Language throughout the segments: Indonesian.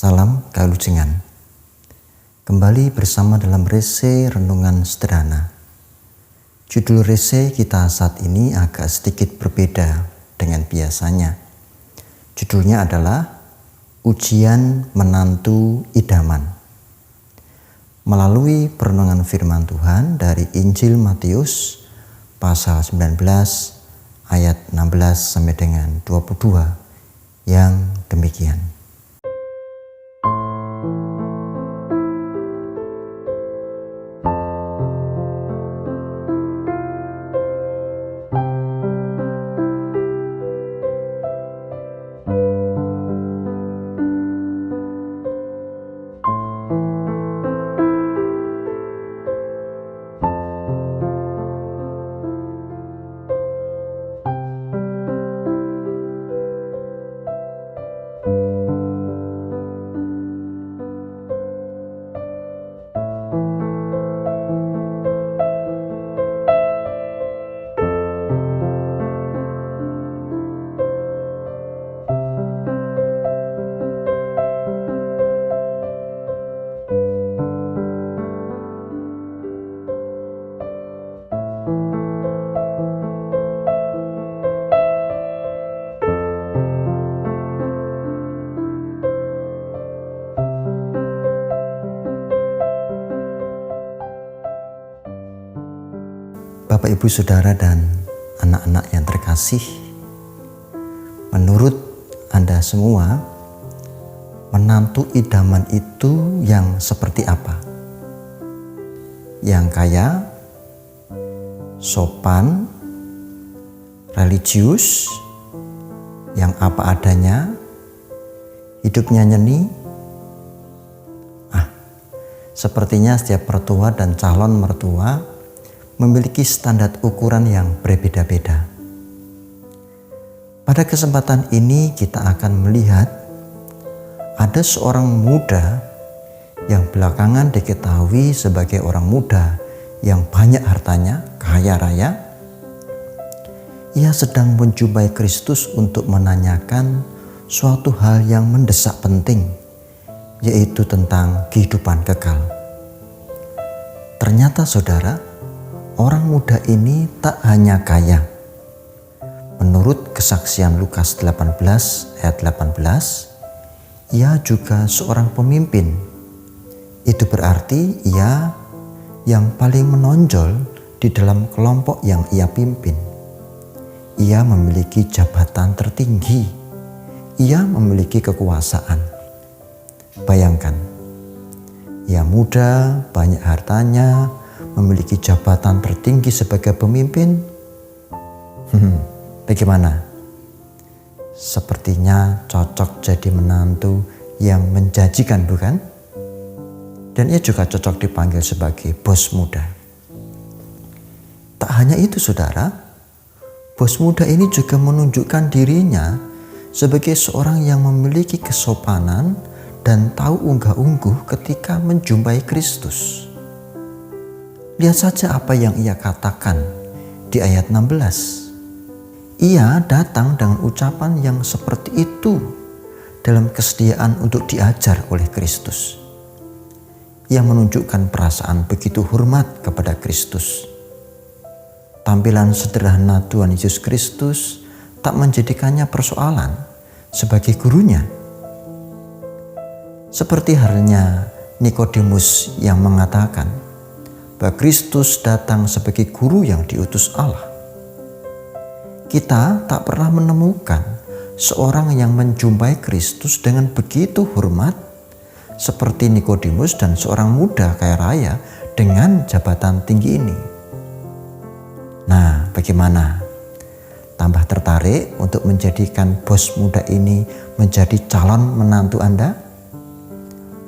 Salam Kalujengan. Kembali bersama dalam Rese Renungan Sederhana. Judul Rese kita saat ini agak sedikit berbeda dengan biasanya. Judulnya adalah Ujian Menantu Idaman. Melalui perenungan firman Tuhan dari Injil Matius pasal 19 ayat 16 sampai dengan 22 yang demikian. Bapak, Ibu, Saudara, dan anak-anak yang terkasih, menurut Anda semua, menantu idaman itu yang seperti apa? Yang kaya, sopan, religius, yang apa adanya, hidupnya nyeni? Sepertinya setiap mertua dan calon mertua memiliki standar ukuran yang berbeda-beda. Pada kesempatan ini kita akan melihat ada seorang muda yang belakangan diketahui sebagai orang muda yang banyak hartanya, kaya raya. Ia sedang menjumpai Kristus untuk menanyakan suatu hal yang mendesak penting, yaitu tentang kehidupan kekal. Ternyata saudara, orang muda ini tak hanya kaya. Menurut kesaksian Lukas 18 ayat 18, ia juga seorang pemimpin. Itu berarti ia yang paling menonjol di dalam kelompok yang ia pimpin. Ia memiliki jabatan tertinggi. Ia memiliki kekuasaan. Bayangkan, ia muda, banyak hartanya, memiliki jabatan tertinggi sebagai pemimpin. Bagaimana? Sepertinya cocok jadi menantu yang menjanjikan, bukan? Dan ia juga cocok dipanggil sebagai bos muda. Tak hanya itu saudara, bos muda ini juga menunjukkan dirinya sebagai seorang yang memiliki kesopanan dan tahu unggah-ungguh ketika menjumpai Kristus. Lihat saja apa yang ia katakan di ayat 16. Ia datang dengan ucapan yang seperti itu dalam kesediaan untuk diajar oleh Kristus. Ia menunjukkan perasaan begitu hormat kepada Kristus. Tampilan sederhana Tuhan Yesus Kristus tak menjadikannya persoalan sebagai gurunya. Seperti halnya Nikodemus yang mengatakan bahwa Kristus datang sebagai guru yang diutus Allah. Kita tak pernah menemukan seorang yang menjumpai Kristus dengan begitu hormat seperti Nikodemus dan seorang muda kaya raya dengan jabatan tinggi ini. Nah, bagaimana? Tambah tertarik untuk menjadikan bos muda ini menjadi calon menantu Anda?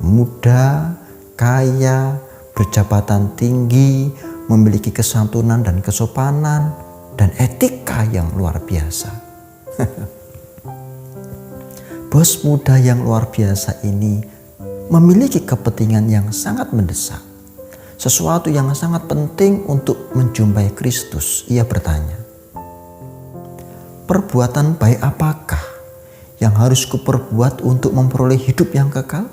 Muda, kaya, berjabatan tinggi, memiliki kesantunan dan kesopanan, dan etika yang luar biasa. Bos muda yang luar biasa ini memiliki kepentingan yang sangat mendesak, sesuatu yang sangat penting untuk menjumpai Kristus. Ia bertanya, perbuatan baik apakah yang harus kuperbuat untuk memperoleh hidup yang kekal?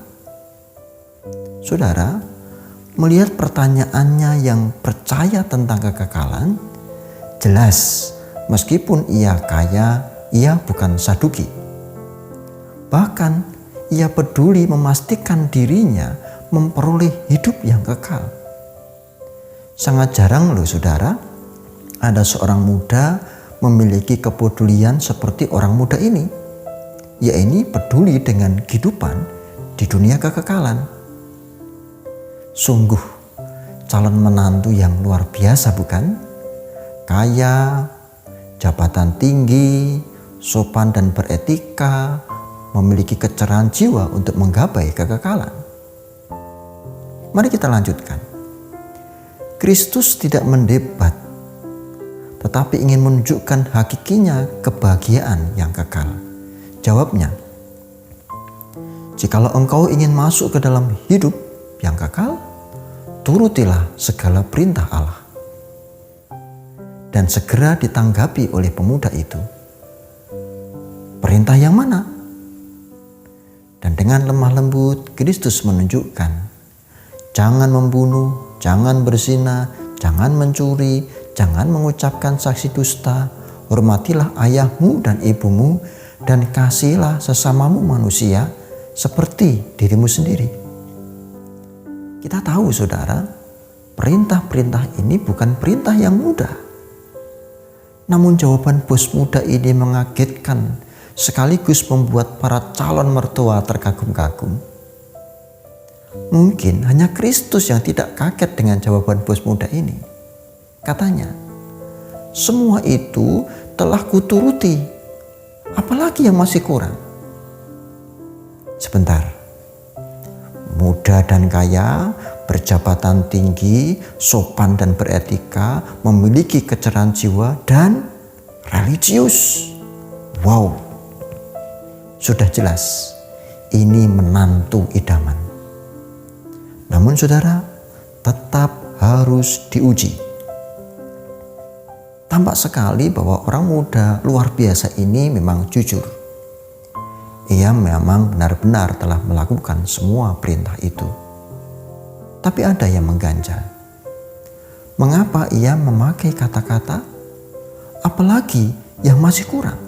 Saudara, melihat pertanyaannya yang percaya tentang kekekalan, jelas meskipun ia kaya, ia bukan Saduki. Bahkan ia peduli memastikan dirinya memperoleh hidup yang kekal. Sangat jarang loh saudara, ada seorang muda memiliki kepedulian seperti orang muda ini. Ia ini peduli dengan kehidupan di dunia kekekalan. Sungguh calon menantu yang luar biasa bukan? Kaya, jabatan tinggi, sopan dan beretika, memiliki kecerahan jiwa untuk menggapai kekekalan. Mari kita lanjutkan. Kristus tidak mendebat, tetapi ingin menunjukkan hakikinya kebahagiaan yang kekal. Jawabnya, jikalau engkau ingin masuk ke dalam hidup yang kekal, turutilah segala perintah Allah. Dan segera ditanggapi oleh pemuda itu, perintah yang mana? Dan dengan lemah lembut Kristus menunjukkan, jangan membunuh, jangan berzina, jangan mencuri, jangan mengucapkan saksi dusta, hormatilah ayahmu dan ibumu, dan kasihilah sesamamu manusia seperti dirimu sendiri. Kita tahu saudara, perintah-perintah ini bukan perintah yang mudah. Namun jawaban bos muda ini mengagetkan, sekaligus membuat para calon mertua terkagum-kagum. Mungkin hanya Kristus yang tidak kaget dengan jawaban bos muda ini. Katanya, semua itu telah kuturuti, apalagi yang masih kurang? Sebentar. Muda dan kaya, berjabatan tinggi, sopan dan beretika, memiliki kecerahan jiwa dan religius. Wow, sudah jelas ini menantu idaman. Namun saudara, tetap harus diuji. Tampak sekali bahwa orang muda luar biasa ini memang jujur. Ia memang benar-benar telah melakukan semua perintah itu. Tapi ada yang mengganjal. Mengapa ia memakai kata-kata apalagi yang masih kurang?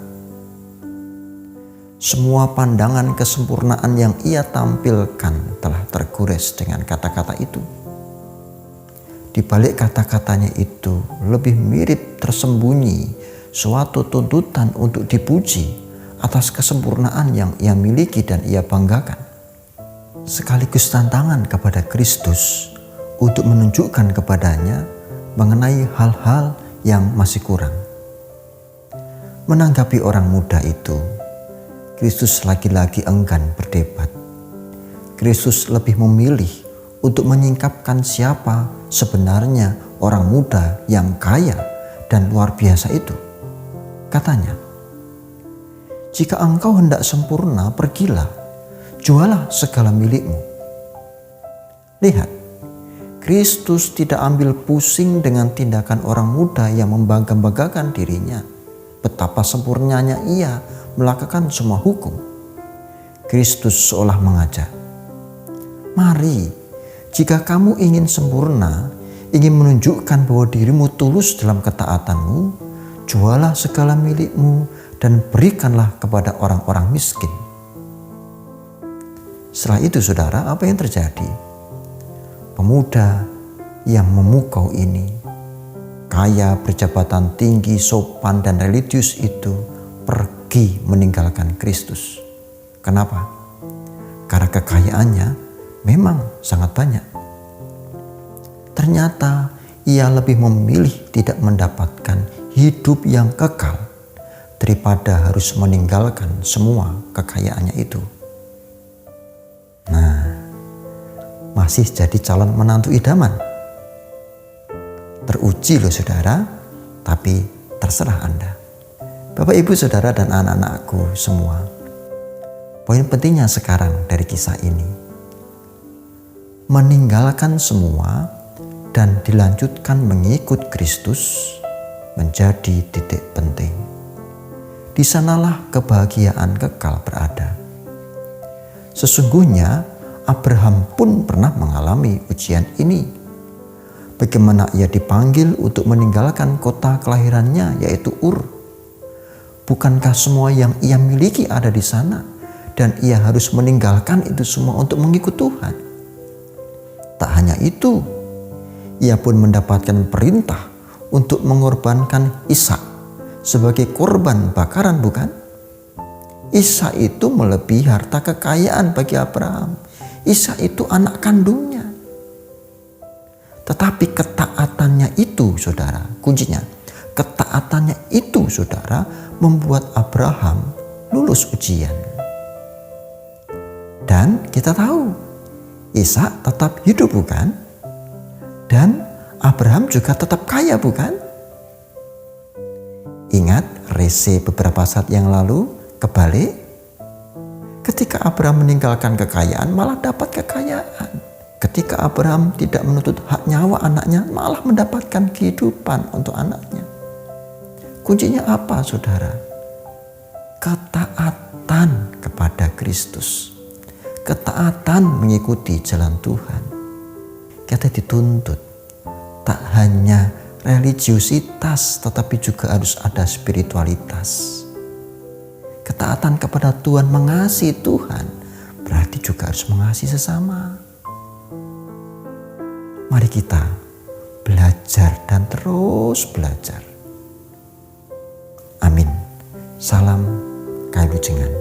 Semua pandangan kesempurnaan yang ia tampilkan telah tergores dengan kata-kata itu. Di balik kata-katanya itu lebih mirip tersembunyi suatu tuntutan untuk dipuji atas kesempurnaan yang ia miliki dan ia banggakan. Sekaligus tantangan kepada Kristus untuk menunjukkan kepadanya mengenai hal-hal yang masih kurang. Menanggapi orang muda itu, Kristus lagi-lagi enggan berdebat. Kristus lebih memilih untuk menyingkapkan siapa sebenarnya orang muda yang kaya dan luar biasa itu. Katanya, jika engkau hendak sempurna, pergilah, jualah segala milikmu. Lihat, Kristus tidak ambil pusing dengan tindakan orang muda yang membangga-banggakan dirinya. Betapa sempurnanya ia melakukan semua hukum. Kristus seolah mengajak, mari, jika kamu ingin sempurna, ingin menunjukkan bahwa dirimu tulus dalam ketaatanmu, jualah segala milikmu dan berikanlah kepada orang-orang miskin. Setelah itu saudara, apa yang terjadi? Pemuda yang memukau ini, kaya, berjabatan tinggi, sopan dan religius itu pergi meninggalkan Kristus. Kenapa? Karena kekayaannya memang sangat banyak. Ternyata ia lebih memilih tidak mendapatkan hidup yang kekal daripada harus meninggalkan semua kekayaannya itu. Nah, masih jadi calon menantu idaman. Teruji loh saudara, tapi terserah Anda. Bapak, Ibu, Saudara, dan anak-anakku semua. Poin pentingnya sekarang dari kisah ini, meninggalkan semua dan dilanjutkan mengikut Kristus menjadi titik penting. di sanalah kebahagiaan kekal berada. Sesungguhnya Abraham pun pernah mengalami ujian ini. Bagaimana ia dipanggil untuk meninggalkan kota kelahirannya, yaitu Ur. Bukankah semua yang ia miliki ada di sana dan ia harus meninggalkan itu semua untuk mengikut Tuhan? Tak hanya itu, ia pun mendapatkan perintah untuk mengorbankan Ishak sebagai korban bakaran, bukan? Ishak itu melebihi harta kekayaan bagi Abraham. Ishak itu anak kandungnya. Tetapi ketaatannya itu, saudara, kuncinya. Ketaatannya itu, saudara, membuat Abraham lulus ujian. Dan kita tahu, Ishak tetap hidup, bukan? Dan Abraham juga tetap kaya, bukan? Ingat rese beberapa saat yang lalu kebalik. Ketika Abraham meninggalkan kekayaan, malah dapat kekayaan. Ketika Abraham tidak menuntut hak nyawa anaknya, malah mendapatkan kehidupan untuk anaknya. Kuncinya apa, saudara? Ketaatan kepada Kristus. Ketaatan mengikuti jalan Tuhan. Kita dituntut tak hanya religiusitas, tetapi juga harus ada spiritualitas. Ketaatan kepada Tuhan, mengasihi Tuhan, berarti juga harus mengasihi sesama. Mari kita belajar dan terus belajar. Amin. Salam Kawilujengan.